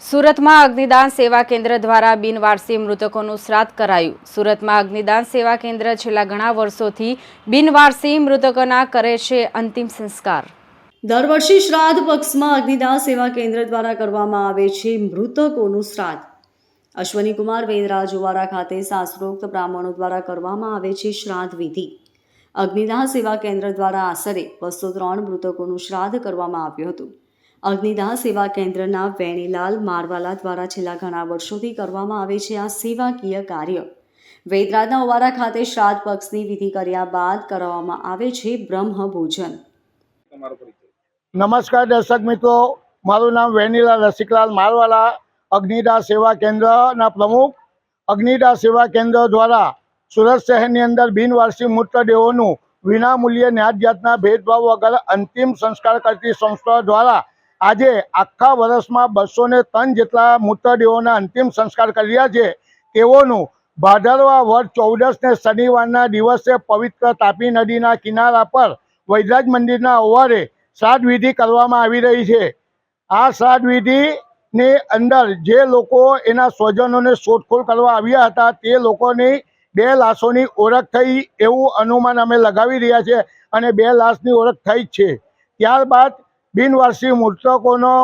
સુરતમાં અગ્નિદાન સેવા કેન્દ્ર દ્વારા બિનવારસી મૃતકોનું શ્રાદ્ધ કરાયું। સુરતમાં અગ્નિદાન સેવા કેન્દ્ર છેલ્લા ઘણા વર્ષોથી બિનવારસી મૃતકોના કરે છે અંતિમ સંસ્કાર। દર વર્ષે શ્રાદ્ધ પક્ષમાં અગ્નિદાન સેવા કેન્દ્ર દ્વારા કરવામાં આવે છે મૃતકોનું શ્રાદ્ધ। અશ્વની કુમાર વેદરાજુવાડા ખાતે શાસ્ત્રોક્ત બ્રાહ્મણો દ્વારા કરવામાં આવે છે શ્રાદ્ધ વિધિ। અગ્નિદાન સેવા કેન્દ્ર દ્વારા આશરે 203 મૃતકોનું શ્રાદ્ધ કરવામાં આવ્યું હતું। અગ્નિદાન સેવા કેન્દ્રના વેણીલાલ મારવાલા દ્વારા છેલ્લા ઘણા વર્ષોથી કરવામાં આવે છે આ સેવાકીય કાર્ય। વેદરાજના ઓવારા ખાતે શ્રાદ્ધ પક્ષની વિધિ કર્યા બાદ કરવામાં આવે છે બ્રહ્મ ભોજન। નમસ્કાર દર્શક મિત્રો, મારું નામ વેનીલાલ રસિકલાલ મારવાલા, અગ્નિદાન સેવા કેન્દ્રના પ્રમુખ। અગ્નિદાન સેવા કેન્દ્ર દ્વારા સુરત શહેરની અંદર બિનવારસી મૃતદેહોનું વિનામૂલ્યે ન્યાય જાતના ભેદભાવ વગર અંતિમ સંસ્કાર કરતી સંસ્થા દ્વારા આજે આખા વર્ષમાં 203 જેટલા મૃતદેહોના અંતિમ સંસ્કાર કર્યા છે। તેઓનું ભાદરવા વદ 14ને શનિવારના દિવસે પવિત્ર તાપી નદીના કિનારા પર વૈદરાજ મંદિરના ઓવારે શ્રાદ્ધ વિધિ કરવામાં આવી રહી છે। આ શ્રાદ્ધ વિધિની અંદર જે લોકો એના સ્વજનોને શોધખોળ કરવા આવ્યા હતા તે લોકોની 2 લાશોની ઓળખ થઈ એવું અનુમાન અમે લગાવી રહ્યા છે અને 2 લાશની ઓળખ થઈ જ છે। ત્યારબાદ બિનવારસી મૃતકોનો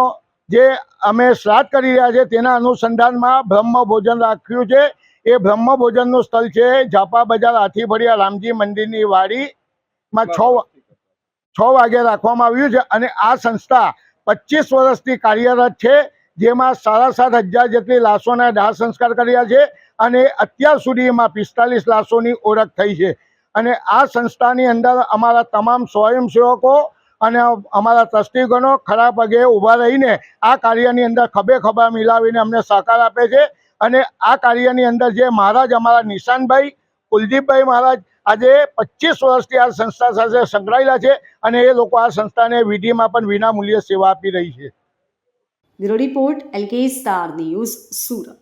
જે અમે શ્રાદ્ધ કરી રહ્યા છે તેના અનુસંધાનમાં બ્રહ્મ ભોજન રાખ્યું છે। એ બ્રહ્મ ભોજનનું સ્થળ છે ઝાપા બજાર હાથીફળિયા રામજી મંદિરની વાડીમાં 6 વાગે રાખવામાં આવ્યું છે અને આ સંસ્થા 25 વર્ષથી કાર્યરત છે, જેમાં 7,500 જેટલી લાશોના દાહ સંસ્કાર કર્યા છે અને અત્યાર સુધીમાં 45 લાશોની ઓળખ થઈ છે। અને આ સંસ્થાની અંદર અમારા તમામ સ્વયંસેવકો અને અમારા ટ્રસ્ટીગણો ખરા પગે ઊભા રહીને આ કાર્યની અંદર ખભે ખભા મિલાવીને અમને સહકાર આપે છે। અને આ કાર્યની અંદર જે મહારાજ અમારા નિશાનભાઈ કુલદીપભાઈ મહારાજ આજે 25 વર્ષથી આ સંસ્થા સાથે સંકળાયેલા છે અને એ લોકો આ સંસ્થાને વિધિમાં પણ વિનામૂલ્યે સેવા આપી રહી છે। Bureau report LK star news, Surat.